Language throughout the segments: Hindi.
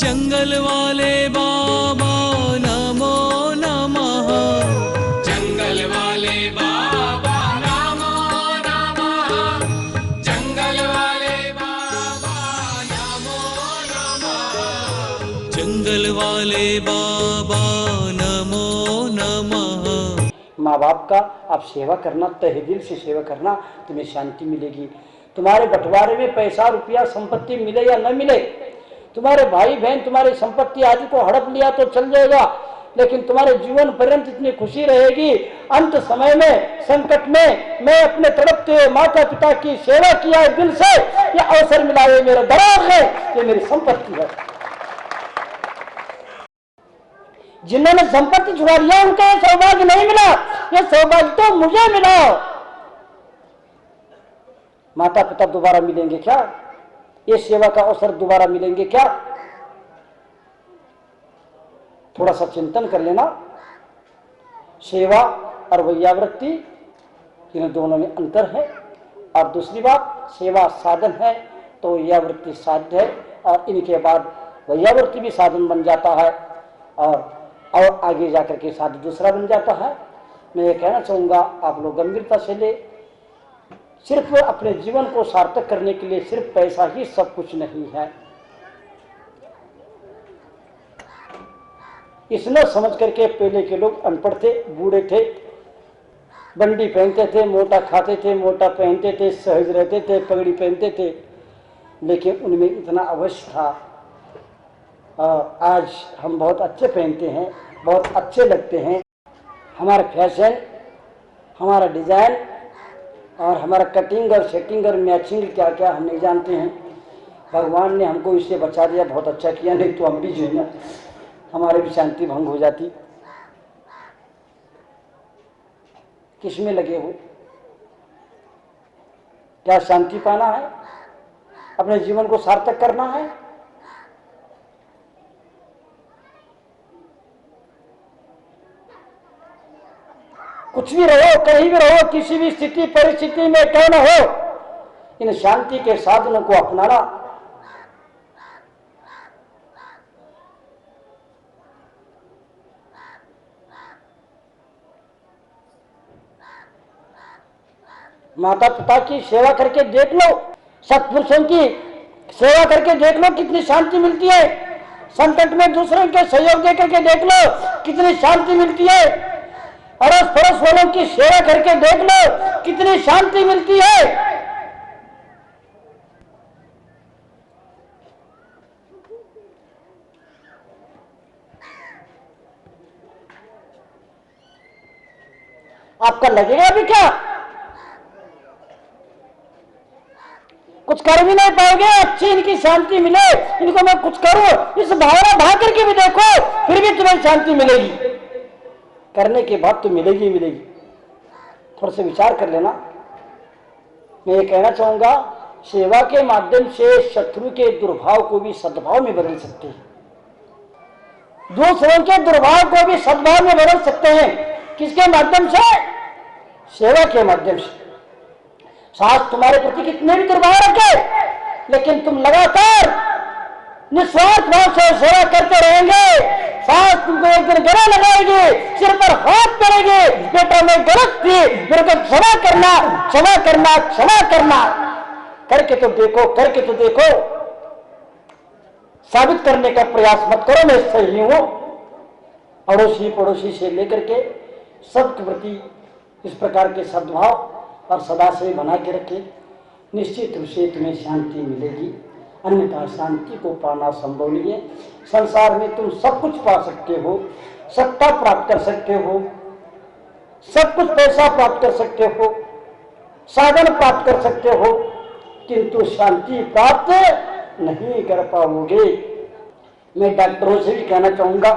जंगल वाले बाबा नमो नमः। जंगल वाले बाबा नमो नमः। जंगल वाले बाबा नमो नमः। जंगल वाले बाबा नमो नमः। माँ बाप का आप सेवा करना, तहे दिल से सेवा करना, तुम्हें शांति मिलेगी। तुम्हारे बंटवारे में पैसा रुपया संपत्ति मिले या न मिले, तुम्हारे भाई बहन तुम्हारी संपत्ति आदि को हड़प लिया तो चल जाएगा, लेकिन तुम्हारे जीवन पर्यंत इतनी खुशी रहेगी। अंत समय में, संकट में मैं अपने तड़पते हुए माता पिता की सेवा किया है दिल से, यह अवसर मिला है, मेरा दराज है, ये मेरी संपत्ति है। जिन्होंने संपत्ति छुड़ा लिया उनको यह सौभाग्य नहीं मिला, यह सौभाग्य तो मुझे मिला। माता पिता दोबारा मिलेंगे क्या? ये सेवा का अवसर दोबारा मिलेंगे क्या? थोड़ा सा चिंतन कर लेना। सेवा और वैयावृत्ति, इन दोनों में अंतर है। और दूसरी बात, सेवा साधन है तो वैयावृत्ति साध्य है, और इनके बाद वैयावृत्ति भी साधन बन जाता है, और आगे जाकर के साधन दूसरा बन जाता है। मैं ये कहना चाहूँगा, आप लोग गंभीरता से ले। सिर्फ अपने जीवन को सार्थक करने के लिए सिर्फ पैसा ही सब कुछ नहीं है। इसने समझ करके पहले के लोग अनपढ़ थे, बूढ़े थे, बंडी पहनते थे, मोटा खाते थे, मोटा पहनते थे, सहज रहते थे, पगड़ी पहनते थे, लेकिन उनमें इतना अवश्य था। आज हम बहुत अच्छे पहनते हैं, बहुत अच्छे लगते हैं। हमारा फैशन, हमारा डिज़ाइन और हमारा कटिंग और सेटिंग और मैचिंग क्या क्या हम नहीं जानते हैं। भगवान ने हमको इससे बचा दिया, बहुत अच्छा किया, नहीं तो हम भी जो है हमारे भी शांति भंग हो जाती। किस में लगे हो? क्या शांति पाना है? अपने जीवन को सार्थक करना है? कुछ भी रहो, कहीं भी रहो, किसी भी स्थिति परिस्थिति में क्यों न हो, इन शांति के साधनों को अपनाना। माता पिता की सेवा करके देख लो, सत्पुरुषों की सेवा करके देख लो कितनी शांति मिलती है। संकट में दूसरों के सहयोग दे करके देख लो कितनी शांति मिलती है। अड़ोस पड़ोस वालों की सेवा करके देख लो कितनी शांति मिलती है। आपका लगेगा भी क्या? कुछ कर भी नहीं पाओगे, अच्छी इनकी शांति मिले, इनको मैं कुछ करूं, इस भावना भाग करके भी देखो, फिर भी तुम्हें शांति मिलेगी। करने के बाद तो मिलेगी ही मिलेगी। थोड़ा सा विचार कर लेना। मैं ये कहना चाहूंगा, सेवा के माध्यम से शत्रु के दुर्भाव को भी सद्भाव में बदल सकते हैं, दूसरों के दुर्भाव को भी सद्भाव में बदल सकते हैं। किसके माध्यम से? सेवा के माध्यम से। सास तुम्हारे प्रति कितने भी दुर्भाव रखे, लेकिन तुम लगातार निस्वार्थ भाव से सेवा करते रहेंगे। सास तुमको एक दिन गला लगाएगी, सिर पर हाथ करेगी, बेटा मैं गलत थी, मेरे को क्षमा करना, क्षमा करना, क्षमा करना। करके तो देखो, करके तो देखो। साबित करने का प्रयास मत करो मैं सही हूं। अड़ोसी पड़ोसी से लेकर के सबके प्रति इस प्रकार के सद्भाव और सदा से बना के रखे, निश्चित रूप से तुम्हें शांति मिलेगी। अन्यथा शांति को पाना संभव नहीं है। संसार में तुम सब कुछ पा सकते हो, सत्ता प्राप्त कर सकते हो, सब कुछ पैसा प्राप्त कर सकते हो, साधन प्राप्त कर सकते हो, किंतु शांति प्राप्त नहीं कर पाओगे। मैं डॉक्टरों से भी कहना चाहूंगा,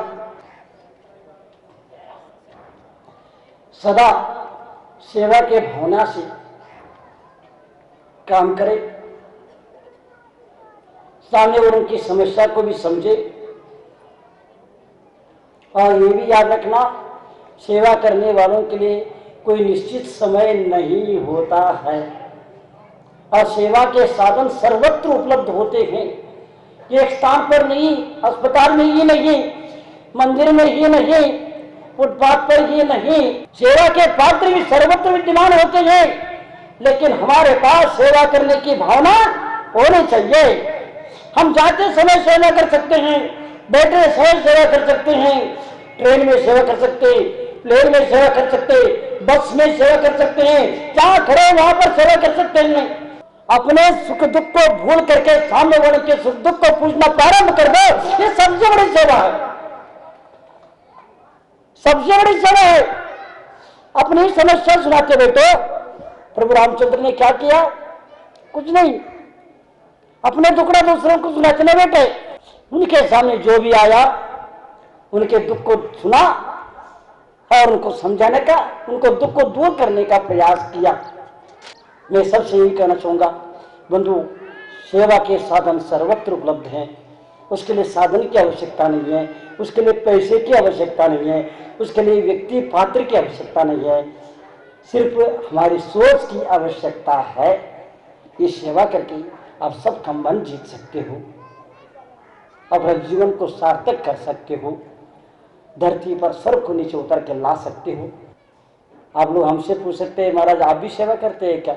सदा सेवा के भावना से काम करें, सामने वालों की समस्या को भी समझे, और ये भी याद रखना, सेवा करने वालों के लिए कोई निश्चित समय नहीं होता है, और सेवा के साधन सर्वत्र उपलब्ध होते हैं। कि एक स्थान पर नहीं, अस्पताल में ही नहीं, मंदिर में ही नहीं, फुटपाथ पर ही नहीं, सेवा के पात्र भी सर्वत्र विद्यमान होते हैं, लेकिन हमारे पास सेवा करने की भावना होनी चाहिए। हम जाते समय सेवा कर सकते हैं, बैठे समय सेवा कर सकते हैं, ट्रेन में सेवा कर सकते, प्लेन में सेवा कर सकते, बस में सेवा कर सकते हैं, जहां खड़े वहां पर सेवा कर सकते हैं। अपने सुख दुख को भूल करके सामने वाले के सुख दुख को पूछना प्रारंभ कर दो, ये सबसे बड़ी सेवा है, सबसे बड़ी सेवा है। अपनी समस्या सुनाते बैठो। प्रभु रामचंद्र ने क्या किया? कुछ नहीं, अपने दुखड़ा दूसरों को सुनाने बैठे। उनके सामने जो भी आया उनके दुख को सुना और उनको समझाने का, उनको दुख को दूर करने का प्रयास किया। मैं सबसे यही कहना चाहूंगा बंधु, सेवा के साधन सर्वत्र उपलब्ध हैं। उसके लिए साधन की आवश्यकता नहीं है, उसके लिए पैसे की आवश्यकता नहीं है, उसके लिए व्यक्ति पात्र की आवश्यकता नहीं है, सिर्फ हमारी सोच की आवश्यकता है। ये सेवा करके आप सबका मन जीत सकते हो, अपने जीवन को सार्थक कर सकते हो, धरती पर सर को नीचे उतर के ला सकते हो। आप लोग हमसे पूछ सकते हैं महाराज आप भी सेवा करते हैं क्या?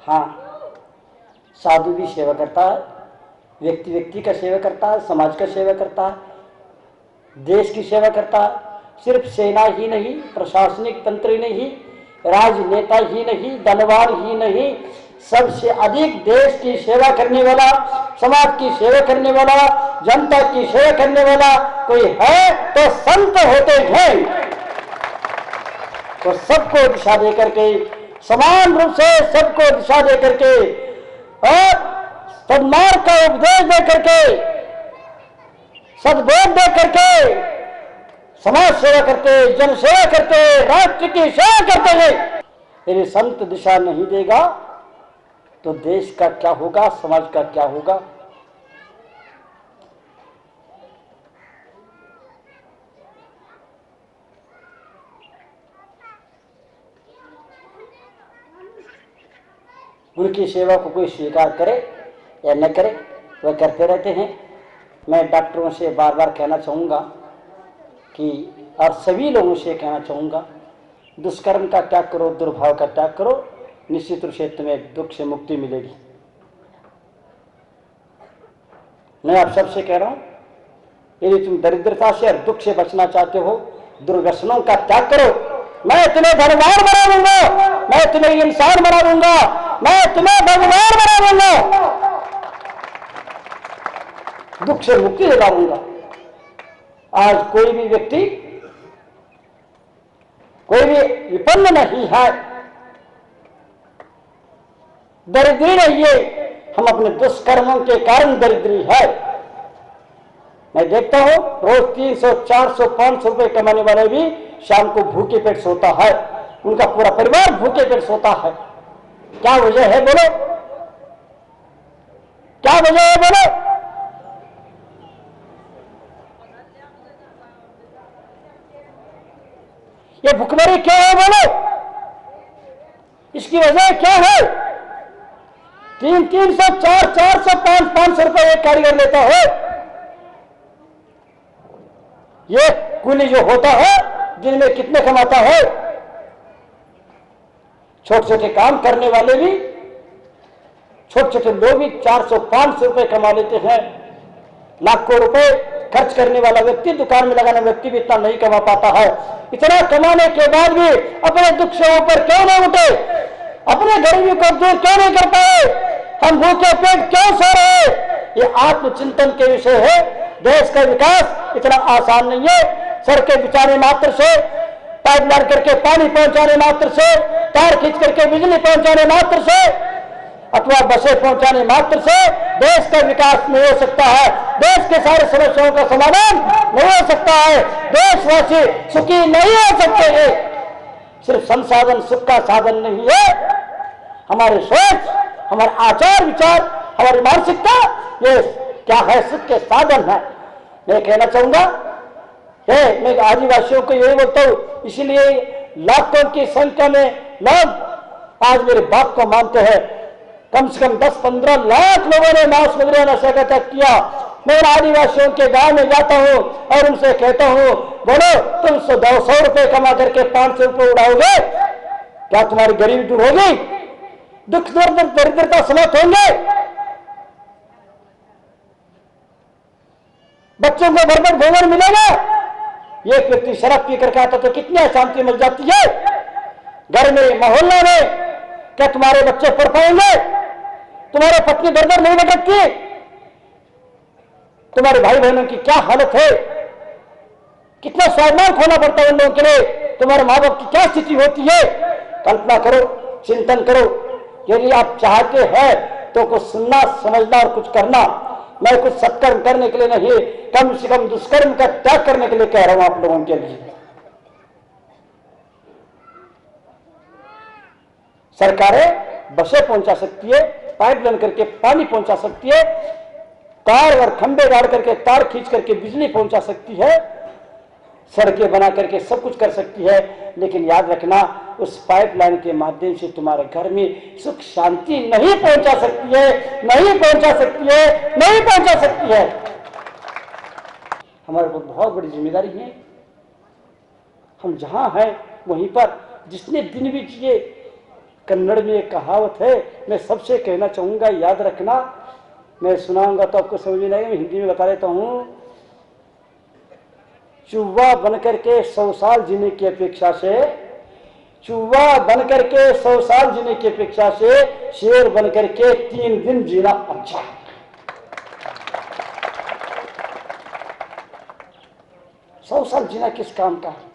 हाँ, साधु भी सेवा करता है, व्यक्ति व्यक्ति का सेवा करता है, समाज का सेवा करता है, देश की सेवा करता है। सिर्फ सेना ही नहीं, प्रशासनिक तंत्र ही नहीं, राजनेता ही नहीं, धनवान ही नहीं, सबसे अधिक देश की सेवा करने वाला, समाज की सेवा करने वाला, जनता की सेवा करने वाला कोई है तो संत होते हैं। तो सबको दिशा दे करके, समान रूप से सबको दिशा दे करके और सन्मार्ग का उपदेश दे करके, सद्बोध दे करके समाज सेवा करते, जन सेवा करते, राष्ट्र की सेवा करते हैं। यदि संत दिशा नहीं देगा तो देश का क्या होगा, समाज का क्या होगा? उनकी सेवा को कोई स्वीकार करे या न करे, वह करते रहते हैं। मैं डॉक्टरों से बार बार कहना चाहूँगा कि, और सभी लोगों से कहना चाहूँगा, दुष्कर्म का त्याग करो, दुर्भाव का त्याग करो, निश्चित रूप से तुम्हें दुख से मुक्ति मिलेगी। मैं आप सबसे कह रहा हूँ, यदि तुम दरिद्रता से और दुख से बचना चाहते हो, दुर्व्यसनों का त्याग करो। मैं तुम्हें धनवान बना दूंगा, मैं तुम्हें इंसान बना दूंगा, मैं तुम्हें भगवान बना दूंगा, दुख से मुक्ति दिला दूंगा। आज कोई भी व्यक्ति, कोई भी विपन्न नहीं है, दरिद्री नहीं है। हम अपने दुष्कर्मों के कारण दरिद्री है। मैं देखता हूं रोज 300, 400, 500 रुपए कमाने वाले भी शाम को भूखे पेट सोता है, उनका पूरा परिवार भूखे पेट सोता है। क्या वजह है बोलो? क्या वजह है बोलो? ये भुखमरी क्या है बोलो? इसकी वजह क्या है? 300, 400, 500 रुपए एक कारीगर लेता है। ये कूली जो होता है दिन में कितने कमाता है? छोटे छोटे काम करने वाले भी, छोटे छोटे लोग भी 400, 500 रुपए कमा लेते हैं। लाखों रुपए खर्च करने वाला व्यक्ति, दुकान में लगाने व्यक्ति भी इतना नहीं कमा पाता है। इतना कमाने के बाद भी अपने दुख से ऊपर क्यों नहीं उठे? अपने गरीबी को दूर क्यों नहीं कर पाए? हम भूखे पेट क्यों सो रहे? ये आत्मचिंतन के विषय है। देश का विकास इतना आसान नहीं है। सड़कें बिछाने मात्र से, पाइपलाइन करके पानी पहुंचाने मात्र से, तार खींच करके बिजली पहुंचाने मात्र से, अथवा बसें पहुंचाने मात्र से देश का विकास नहीं हो सकता है। देश के सारे समस्याओं का समाधान नहीं हो सकता है। देशवासी सुखी नहीं हो सकते हैं। सिर्फ संसाधन सुख का साधन नहीं है। हमारी सोच, हमारे आचार विचार, हमारी मानसिकता, ये क्या है? सुख के साधन है। मैं कहना चाहूंगा, मैं आदिवासियों को यही बोलता हूं, इसीलिए लाखों की संख्या में लोग आज मेरे बाप को मानते हैं। कम से कम 10-15 लाख लोगों ने मांस मदिरा नशा का त्याग किया। मैं आदिवासियों के गांव में जाता हूं और उनसे कहता हूं, बोलो तुम 100 रुपए कमा करके 500 रुपए उड़ाओगे, क्या तुम्हारी गरीबी दूर होगी? दुख दरिद्रता समाप्त होंगे? बच्चों को भरपूर भोजन मिलेगा? ये व्यक्ति शराब पी करके आता तो कितनी अशांति मिल जाती है घर में, मोहल्ला में। क्या तुम्हारे बच्चे पढ़ पाएंगे? तुम्हारे पत्नी दर दर नहीं भटकती? तुम्हारे भाई बहनों की क्या हालत है? कितना स्वाभिमान खोना पड़ता है उन लोगों के लिए? तुम्हारे माँ बाप की क्या स्थिति होती है? कल्पना करो, चिंतन करो। यदि आप चाहते हैं तो कुछ सुनना, समझना और कुछ करना। मैं कुछ सत्कर्म करने के लिए नहीं, कम से कम दुष्कर्म का त्याग करने के लिए कह रहा हूं आप लोगों के लिए। सरकारें बसें पहुंचा सकती है, पाइपलाइन करके पानी पहुंचा सकती है, तार और खंभे गाड़ करके तार खींच करके बिजली पहुंचा सकती है, सड़कें बना करके सब कुछ कर सकती है, लेकिन याद रखना उस पाइपलाइन के माध्यम से तुम्हारे घर में सुख शांति नहीं पहुंचा सकती है, नहीं पहुंचा सकती है, नहीं पहुंचा सकती है। हमारे को बहुत बड़ी जिम्मेदारी है। हम जहां हैं वहीं पर जिसने दिन भी जिए, कन्नड़ में एक कहावत है, मैं सबसे कहना चाहूंगा, याद रखना। मैं सुनाऊंगा तो आपको समझ में नहीं आएगा, मैं हिंदी में बता देता हूं। चूहा बनकर के 100 साल जीने की अपेक्षा से, चूहा बनकर के 100 साल जीने की अपेक्षा से शेर बनकर के 3 दिन जीना अच्छा है। सौ साल जीना किस काम का है?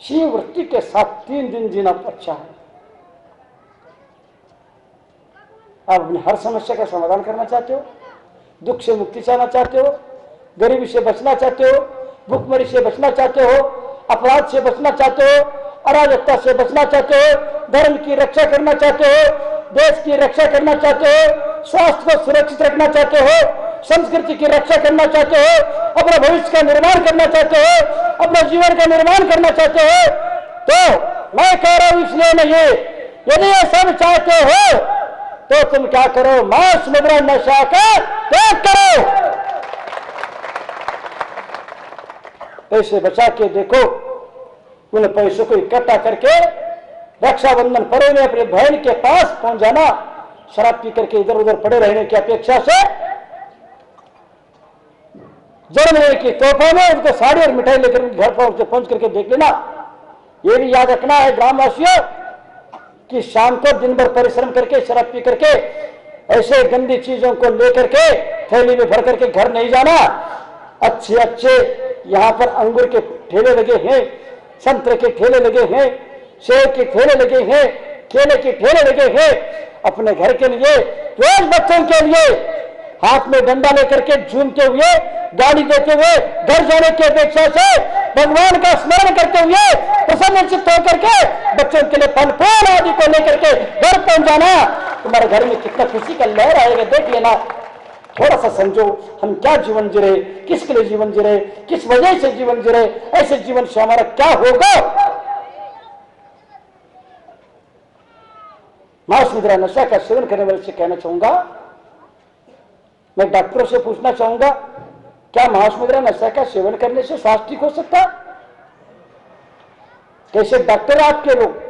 शिव वृत्ति के साथ 3 दिन जीना अच्छा है। आप अपनी हर समस्या का समाधान करना चाहते हो, दुख से मुक्ति चाहना चाहते हो, गरीबी से बचना चाहते हो, भूखमरी से बचना चाहते हो, अपराध से बचना चाहते हो, अराजकता से बचना चाहते हो, धर्म की रक्षा करना चाहते हो, देश की रक्षा करना चाहते हो, स्वास्थ्य को सुरक्षित रखना चाहते हो, संस्कृति की रक्षा करना चाहते हो, अपने भविष्य का निर्माण करना चाहते हो, अपने जीवन का निर्माण करना चाहते हो, तो मैं कह रहा हूं इसलिए नहीं, यदि ये सब चाहते हो तो तुम क्या करो? मांस मुद्रा नशा का त्याग करो। पैसे बचा के देखो, उन पैसों को इकट्ठा करके रक्षाबंधन पर्व में अपने बहन के पास पहुंच जाना। शराब पी करके इधर उधर पड़े रहने की अपेक्षा से जन्मदिन की तोहफा में उनको साड़ी और मिठाई लेकर घर पहुंच करके देख लेना। ये भी याद रखना है ग्रामवासियों कि शाम को दिन भर परिश्रम करके शराब पी करके ऐसे गंदी चीजों को लेकर के थैली में भर करके घर नहीं जाना। अच्छे अच्छे यहाँ पर अंगूर के ठेले लगे हैं, संतरे के ठेले लगे हैं, सेब के ठेले लगे हैं, केले के ठेले लगे हैं। अपने घर के लिए, रोज बच्चों के लिए हाथ में डंडा लेकर के झूमते हुए, गाड़ी देते हुए घर जाने की अपेक्षा से भगवान का स्मरण करते हुए प्रसन्नचित्त होकर के बच्चों के लिए फल फूल आदि को लेकर के घर पहुंच जाना। तुम्हारे घर में कितना खुशी का लहर आएगा, देख लेना। थोड़ा सा समझो हम क्या जीवन जी रहे, किसके लिए जीवन जी रहे, किस वजह से जीवन जी रहे, ऐसे जीवन से हमारा क्या होगा। मांस मुद्रा नशा का सेवन करने वाले से कहना चाहूंगा, मैं डॉक्टरों से पूछना चाहूंगा, क्या मांस मुद्रा नशा का सेवन करने से स्वास्थ्य ठीक हो सकता? कैसे डॉक्टर आपके लोग?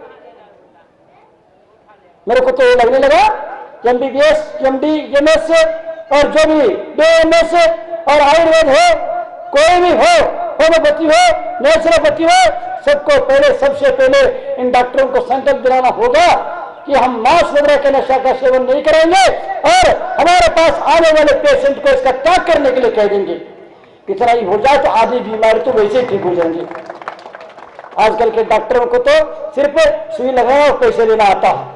मेरे को तो ये लगने लगा एमबीबीएस, एमडी, एमएस और जो भी बीएमएस और आयुर्वेद हो, कोई भी हो, होम्योपैथी हो, नेचुरोपैथी हो, सबको पहले, सबसे पहले इन डॉक्टरों को संकल्प दिलाना होगा कि हम मांस मुद्रा के नशा का सेवन नहीं करेंगे और हमारे पास आने वाले पेशेंट को इसका त्याग करने के लिए कह देंगे। इतना ही हो जाए तो आधी बीमारी तो वैसे ही ठीक हो जाएंगे। आजकल के डॉक्टरों को तो सिर्फ सुई लगाना और पैसे लेना आता है।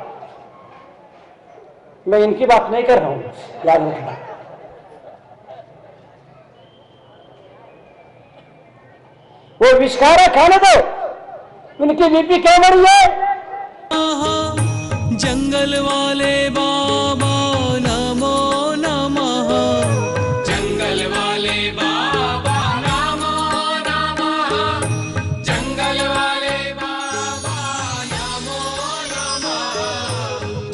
मैं इनकी बात नहीं कर रहा हूं, याद रखना। वो विषखारा खाने दो, उनकी बीपी क्या बढ़ी है? जंगल वाले बाबा नमो नमः, जंगल वाले बाबा नमो नमः, जंगल वाले बाबा नमो नमः,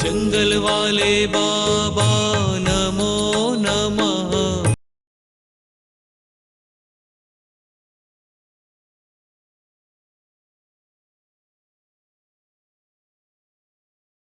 जंगल वाले बाबा नमो नमः